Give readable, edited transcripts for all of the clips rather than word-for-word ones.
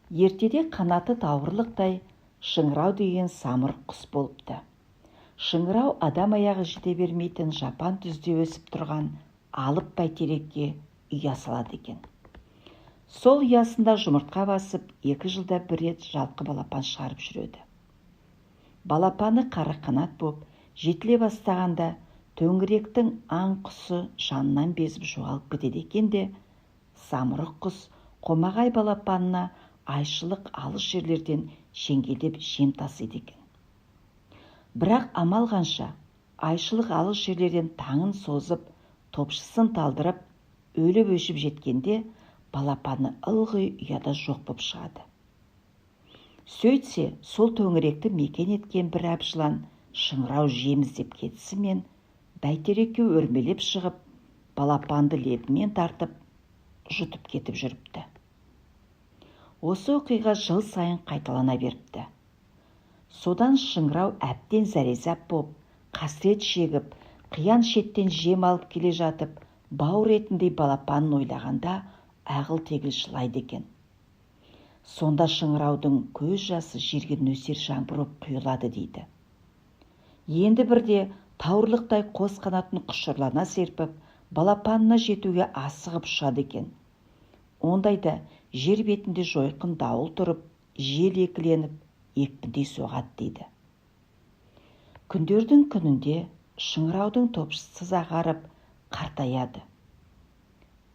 Ертеде қанаты тауырлықтай шыңырау деген самұрық құс болыпты. Шыңырау адам аяғы жете бермейтін жапан түзде өсіп тұрған алып бәйтерекке ұя салады екен. Сол ұясында жұмыртқа басып, 2 жылда бір рет жалқы балапан шығарып жүреді. Балапаны қара қанат боп, жетіле бастағанда төңіректің аң құсы жанынан безіп жоғалып кетеді екен де, самұрық құс қомағай балапанына айшылық алыс жерлерден шеңгелдеп жем тасиды екен. Бірақ амал қанша, айшылық алыс жерлерден таңын созып, топшысын талдырып, өліп өшіп жеткенде балапаны ылғи ұяда жоқ боп шығады. Сөйтсе, сол төңіректі мекен еткен бір әбжылан шыңырау жем іздеп кетісімен бәйтерекке өрмелеп шығып, балапанды лебімен тартып, жұтып кетіп жүріпті. Осы оқиға жыл сайын қайталана беріпті. Содан шыңырау әбден зәрезап боп, қасірет шегіп, қиян шеттен жем алып келе жатып, бауыр етіндей балапанын ойлағанда ағыл-тегіл жылайды екен. Сонда шыңыраудың көз жасы жерге нөсер жаңбыр боп құйылады дейді. Енді бірде тауырлықтай қос қанатын құшырлана серпіп, балапанына жетуге асығып ұшады екен. Ондайда жер бетінде жойқын дауыл тұрып, жел екіленіп, екпіндей соғады дейді. Күндердің күнінде шыңыраудың топшысы ағарып, қартаяды.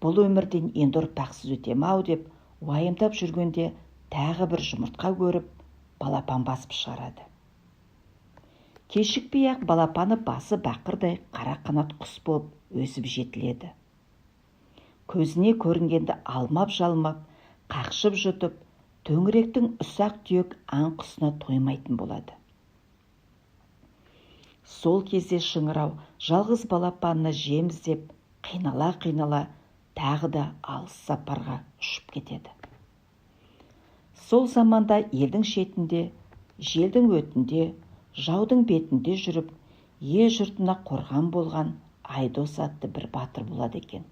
Бұл өмірден енді ұрпақсыз өтем-ау деп уайымдап жүргенде тағы бір жұмыртқа көріп, балапан басып шығарады. Кешікпей-ақ балапаны басы бақырдай қара қанат құс болып өсіп жетіледі. Көзіне көрінгенді алмап-жалмап, қақшып жұтып, төңіректің ұсақ-түйек аң құсына тоймайтын болады. Сол кезде шыңырау жалғыз балапанына жем іздеп, қинала-қинала тағы да алыс сапарға ұшып кетеді. Сол заманда елдің шетінде, желдің өтінде, жаудың бетінде жүріп, ел жұртына қорған болған Айдос атты бір батыр болады екен.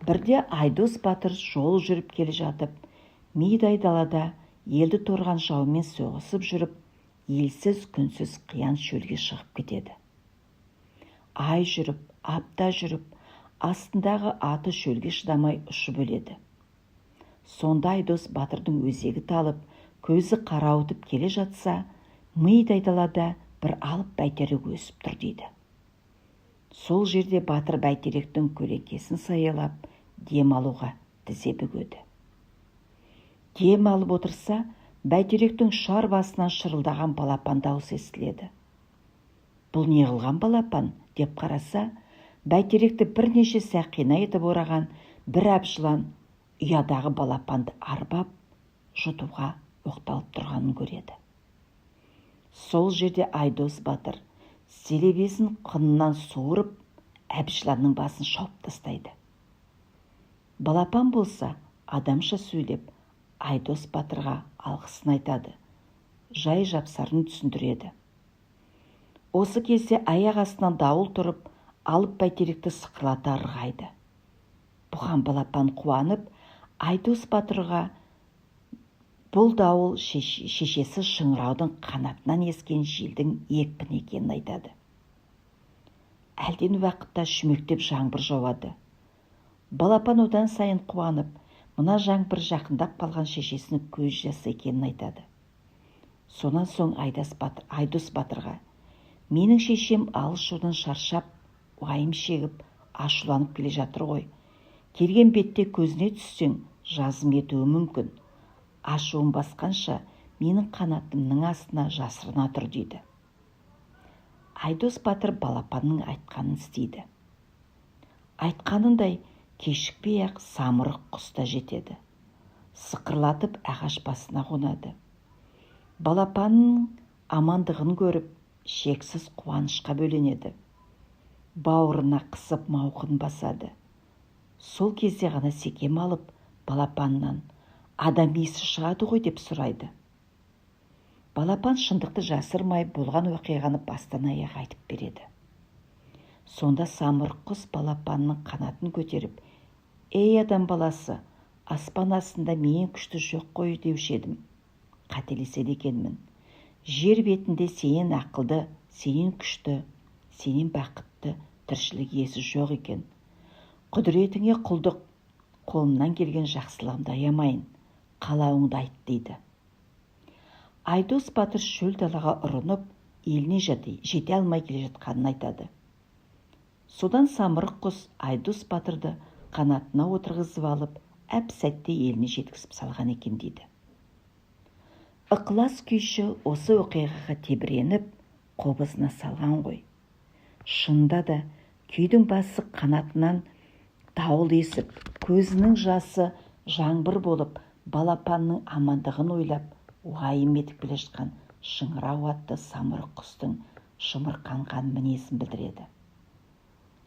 Бірде Айдос батыр жол жүріп келе жатып, мидай далада елді торған жаумен соғысып жүріп, елсіз күнсіз қиян шөлге шығып кетеді. Ай жүріп, апта жүріп, астындағы аты шөлге шыдамай ұшып өледі. Сонда Айдос батырдың өзегі талып, көзі қарауытып келе жатса, мидай далада бір алып бәйтерек өсіп тұр дейді. Сол жерде батыр бәйтеректің көлеңкесін саялап, дем алуға тізе бүгеді. Дем алып отырса, бәйтеректің шар басынан шырылдаған балапан дауысы естіледі. Бұл не қылған балапан деп қараса, бәйтеректі бірнеше сақина етіп ораған бір әбжылан ұядағы балапанды арбап, жұтуға оқталып тұрғанын көреді. Сол жерде Айдос батыр селебесін қынынан суырып, әбжыланның басын шауып тастайды. Балапан болса, адамша сөйлеп, Айдос батырға алғысын айтады, жай жапсарын түсіндіреді. Осы кезде аяқ астынан дауыл тұрып, алып бәйтеректі сықырлата ырғайды. Бұған балапан қуанып, Айдос батырға бұл дауыл шешесі шыңыраудың қанатынан ескен желдің екпіні екенін айтады. Әлден уақытта шүмектеп жаңбыр жауады. Балапан одан сайын қуанып, мына жаңбыр жақындап қалған шешесінің көз жасы екенін айтады. Сонан соң Айдос батырға, менің шешем алыс жолдан шаршап, уайым шегіп, ашуланып келе жатыр ғой. Келген бетте көзіне түссең, жазым етуі мүмкін. Ашуын басқанша, менің қанатымның астына жасырына тұр дейді. Айдос батыр балапанның айтқанын істейді. Айтқанындай кешікпей-ақ самұрық құс та жетеді. Сықырлатып ағаш басына қонады. Балапанның амандығын көріп, шексіз қуанышқа бөленеді. Бауырына қысып мауқын басады. Сол кезде ғана секем алып, балапаннан адам есі шығады ғой деп сұрайды. Балапан шындықты жасырмай болған оқиғаны бастан аяқ айтып береді. Сонда самұрық құс балапанның қанатын көтеріп, ей адам баласы, аспан астында мен күшті жоқ қой деуші едім. Қателеседі екенмін. Жер бетінде сенен ақылды, сенен күшті, сенен бақытты тіршілік иесі жоқ екен. Құдіретіңе құлдық, қолымнан келген жақсылығымды аямайын, қалауыңды айт дейді. Айдос батыр шөл далаға ұрынып, еліне жете алмай келе жатқанын айтады. Содан самұрық құс Айдос батырды қанатына отырғызып алып, әп-сәтте еліне жеткізіп салған екен дейді. Ықылас күйші осы оқиғаға тебіреніп, қобызына салған ғой. Шынында да күйдің басы қанатынан дауыл есіп, көзінің жасы жаңбыр болып, балапанның амандығын ойлап, уайым етіп келе жатқан Шыңырау атты самұрық құстың шымырқанған мінезін білдіреді.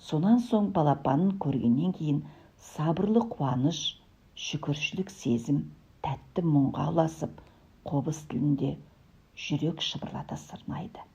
Сонан соң балапанын көргеннен кейін сабырлы қуаныш, шүкіршілік сезім, тәтті мұңға ұласып, қобыз тілінде жүрек шымырлата сырнайды.